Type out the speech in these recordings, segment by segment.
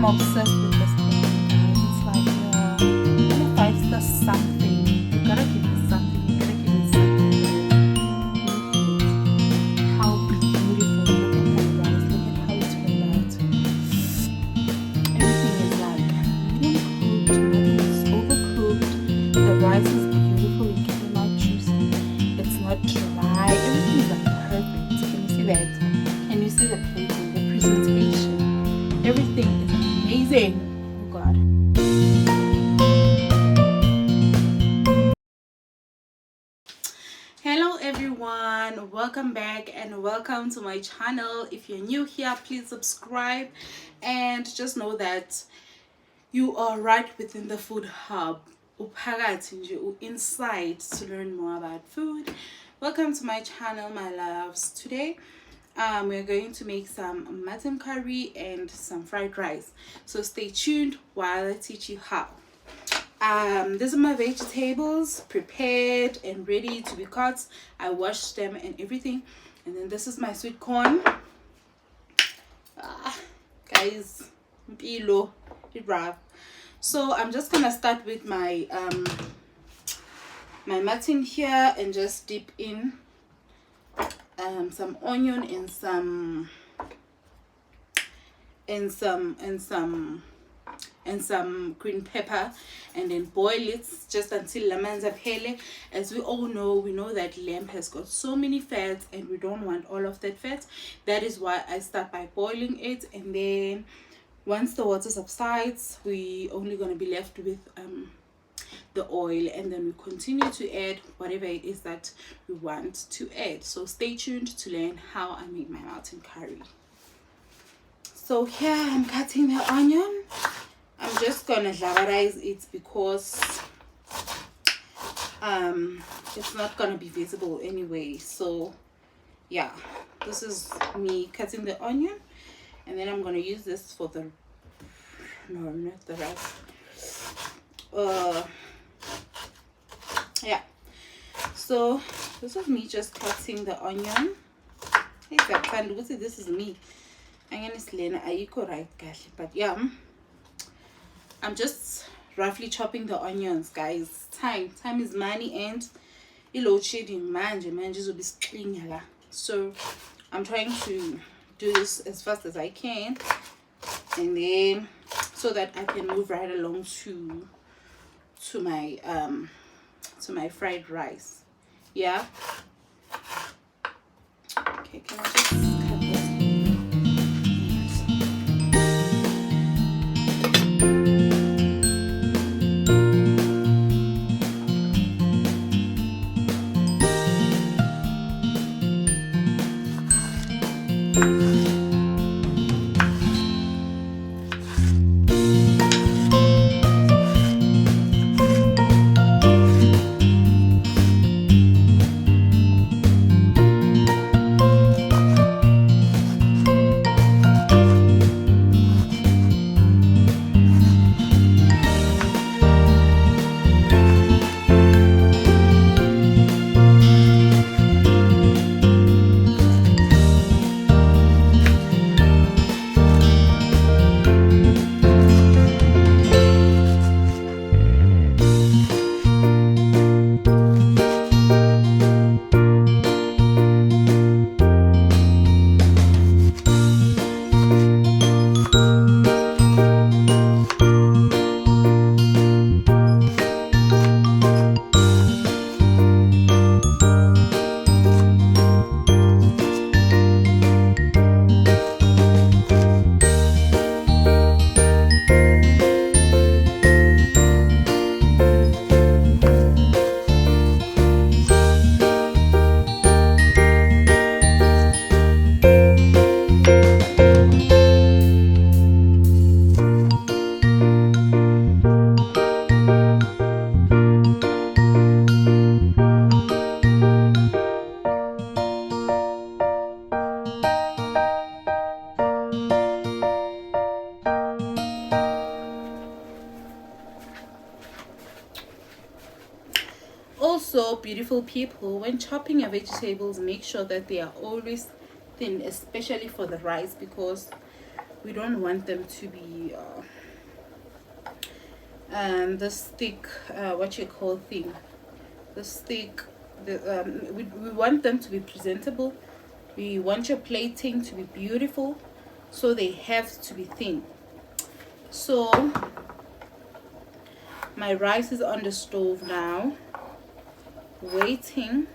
I'm obsessed with this thing, guys. It's like, even if I the something, you gotta give it something. You gotta give it something. Look at how beautiful. Look at that, guys. Look at how it turned out. Everything is like medium cooked. Nothing is overcooked. The rice is beautiful. It came out juicy. It's not dry. Everything is like perfect. Can you see that? Can you see the plating, the presentation? Everything is amazing. Oh God. Hello everyone, welcome back and welcome to my channel. If you're new here, please subscribe and just know that you are right within the food hub. Inside to learn more about food. Welcome to my channel, my loves. Today we're going to make some mutton curry and some fried rice, so stay tuned while I teach you how. These are my vegetables prepared and ready to be cut. I washed them and everything, and then this is my sweet corn. Guys, mpilo, it's rough. So I'm just gonna start with my my mutton here and just dip in some onion and some green pepper, and then boil it just until lamanza pele. As we all know, we know that lamb has got so many fats and we don't want all of that fat. That is why I start by boiling it, and then once the water subsides, we only going to be left with the oil, and then we continue to add whatever it is that we want to add. So stay tuned to learn how I make my mutton curry. So here I'm cutting the onion. I'm just gonna lavarize it because it's not gonna be visible anyway. So yeah, this is me cutting the onion, and then I'm gonna use this for the not the rice. Yeah, so this is me just cutting the onion. Hey, this is me. I'm gonna slay right, but yeah, I'm just roughly chopping the onions, guys. Time is money, and load shedding manje will be clean. So I'm trying to do this as fast as I can, and then so that I can move right along to my fried rice. Yeah, okay, can I just cut this? Also, beautiful people, when chopping your vegetables, make sure that they are always thin, especially for the rice, because We don't want them to be this thick, what you call thing, this thick. We want them to be presentable. We want your plating to be beautiful, so they have to be thin. So my rice is on the stove now, waiting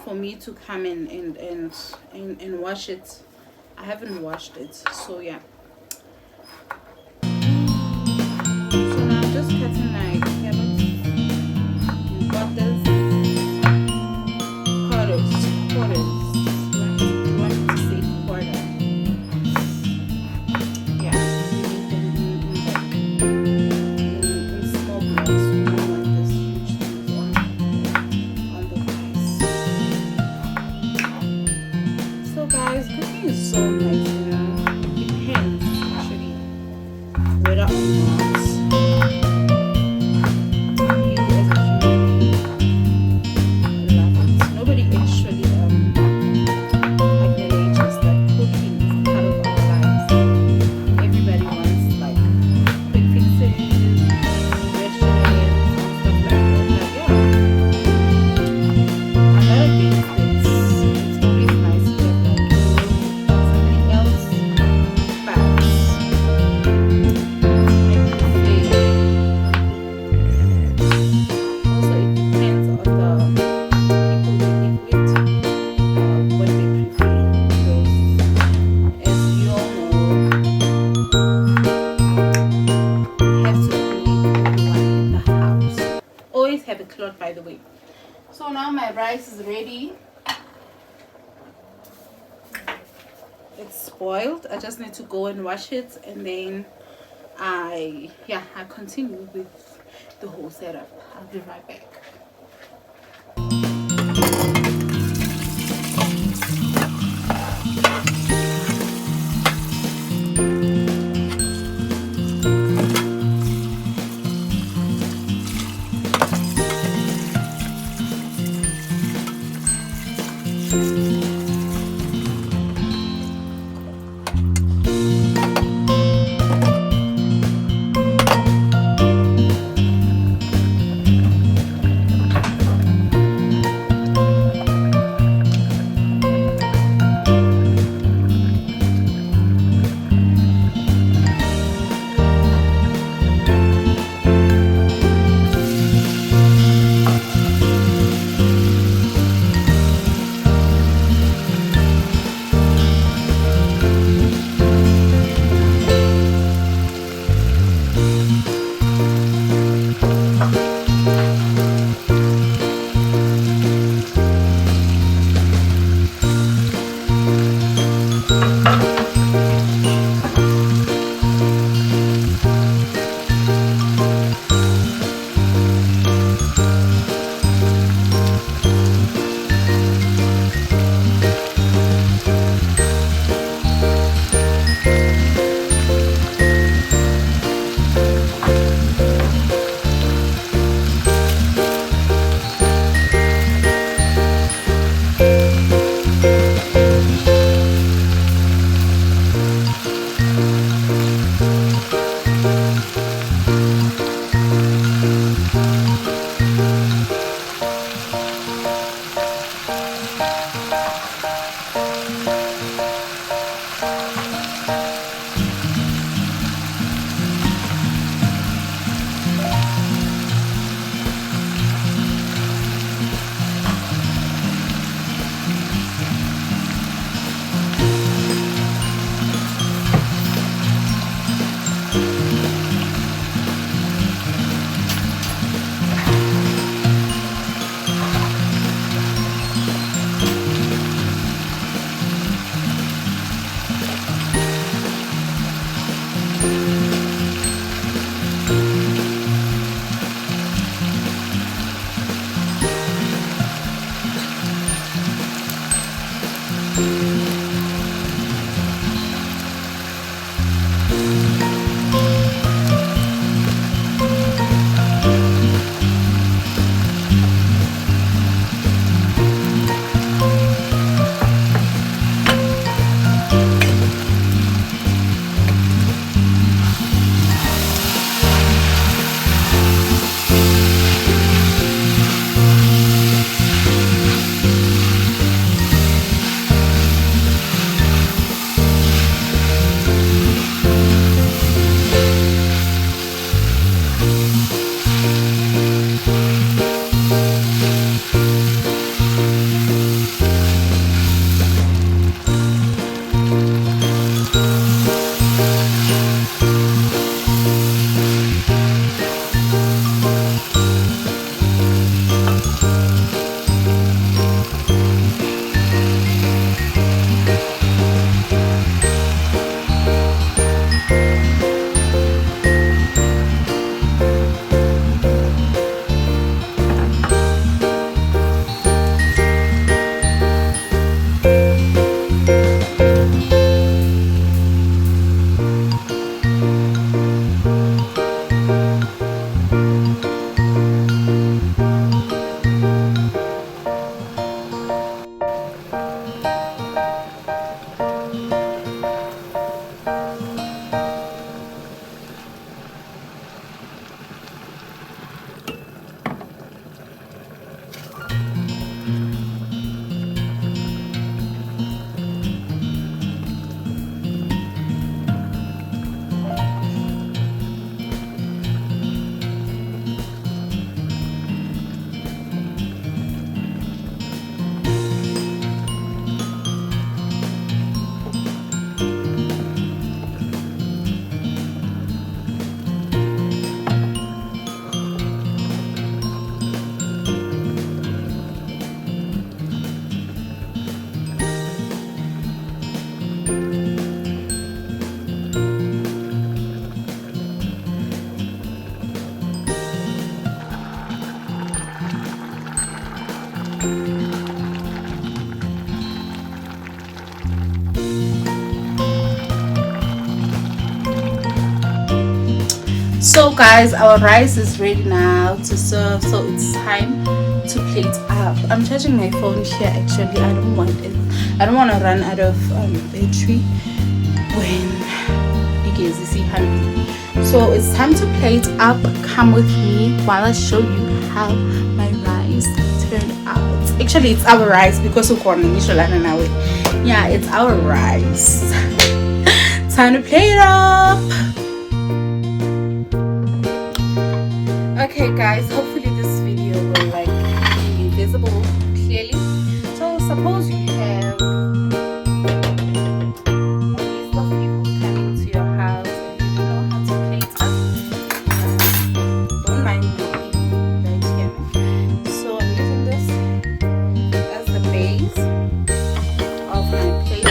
for me to come in and wash it. I haven't washed it, so yeah. So now I'm just cutting my carrots. We've got this quarters. You want to say quarter? Yeah, we need them in small blocks. We don't want this huge things on the rice. So guys, cooking is so nice, you know. It depends actually whether or not you as a human being love it. Nobody actually acknowledges that cooking is part of our lives. Everybody wants like quick fixes, restaurants, stuff like that. But yeah, I'm not against it. It's always nice to have like something else, but like you say, also it depends on the people we live with, what they prefer. Because as you all know, have to please everyone in the house. Always have a cloth, by the way. So now my rice is ready. It's boiled. I just need to go and wash it, and then I continue with the whole setup. I'll be right back. So guys, our rice is ready now to serve, so it's time to plate up. I'm charging my phone here actually. I don't want to run out of battery when it gets hungry. So it's time to plate up. Come with me while I show you how my rice turned out. Actually, it's our rice because yeah, it's our rice. Time to plate up. Okay guys, hopefully this video will like be visible clearly. So suppose you have a list of people coming to your house and you don't know how to plate up, don't mind me right here. So I'm using this as the base of my plate.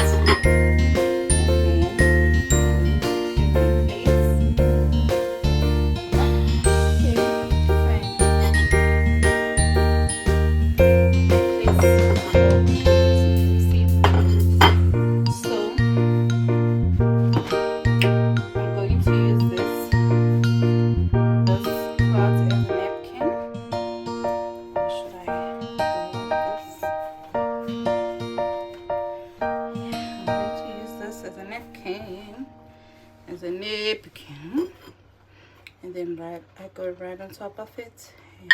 As a napkin, and then I go right on top of it, and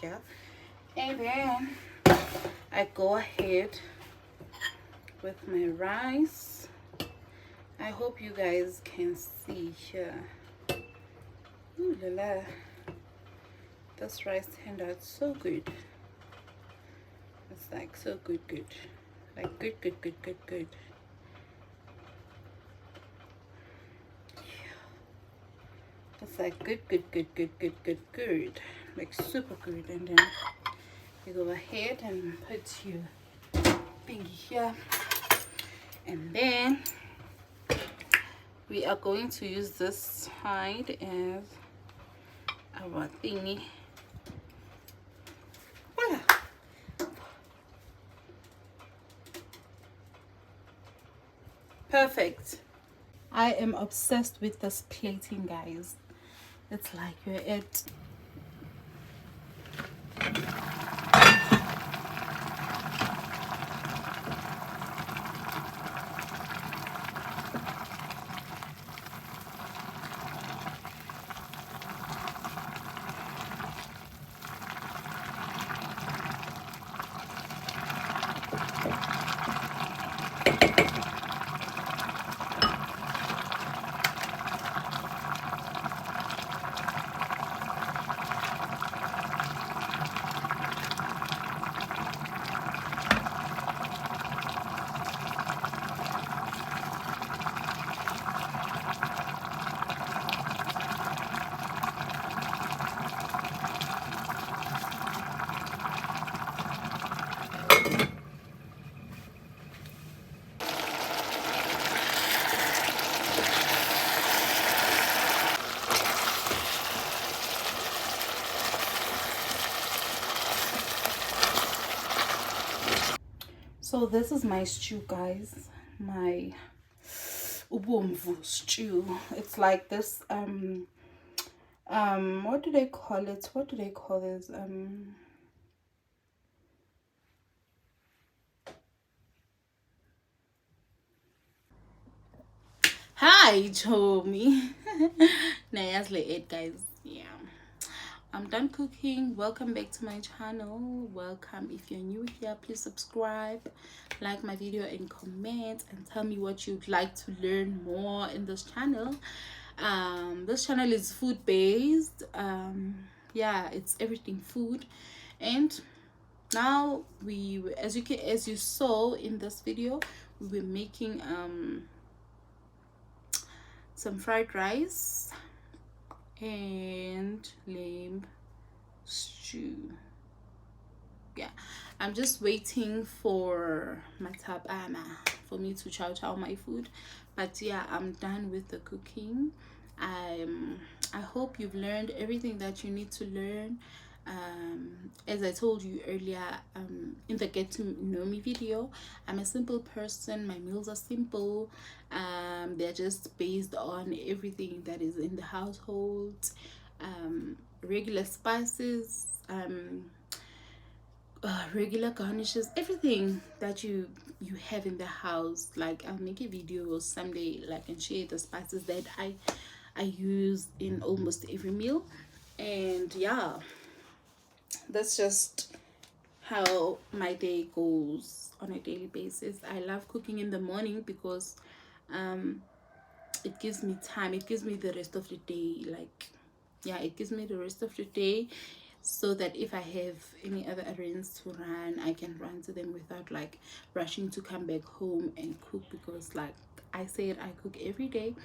yeah, and then I go ahead with my rice. I hope you guys can see here. Ooh la la, this rice turned out so good. It's like so good, like good. It's like good, like super good. And then you go ahead and put your thingy here, and then we are going to use this side as our thingy. Voila. Perfect. I am obsessed with this plating, guys. It's like you're it. So this is my stew, guys. My ubomvu stew. It's like this what do they call it? Hi, Tommy. Nayasle it, guys. Yeah, I'm done cooking. Welcome back to my channel. Welcome. If you're new here, please subscribe, like my video, and comment, and tell me what you'd like to learn more in this channel. This channel is food based. Yeah, it's everything food. And now as you saw in this video, we were making some fried rice and lamb stew. Yeah, I'm just waiting for my tabana for me to chow my food. But yeah, I'm done with the cooking. I hope you've learned everything that you need to learn. As I told you earlier, in the get to know me video, I'm a simple person. My meals are simple. They're just based on everything that is in the household. regular spices, regular garnishes, everything that you have in the house. Like I'll make a video someday, like, and share the spices that I use in almost every meal. And yeah, that's just how my day goes on a daily basis. I love cooking in the morning because it gives me time, it gives me the rest of the day. Like, yeah, it gives me the rest of the day, so that if I have any other errands to run, I can run to them without like rushing to come back home and cook. Because like I said, I cook every day,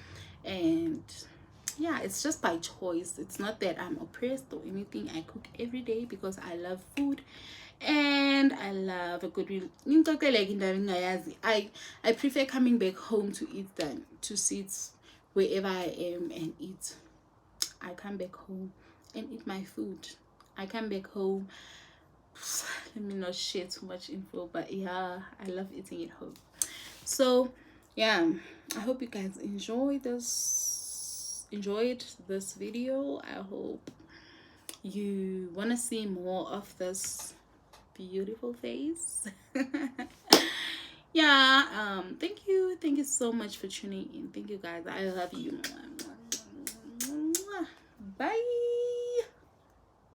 and yeah, it's just by choice. It's not that I'm oppressed or anything. I cook every day because I love food, and I love a good meal. I prefer coming back home to eat than to sit wherever I am and eat. I come back home and eat my food. I come back home. Let me not share too much info, but yeah, I love eating at home. So yeah, I hope you guys enjoyed this video. I hope you want to see more of this beautiful face. Yeah, thank you so much for tuning in. Thank you guys, I love you.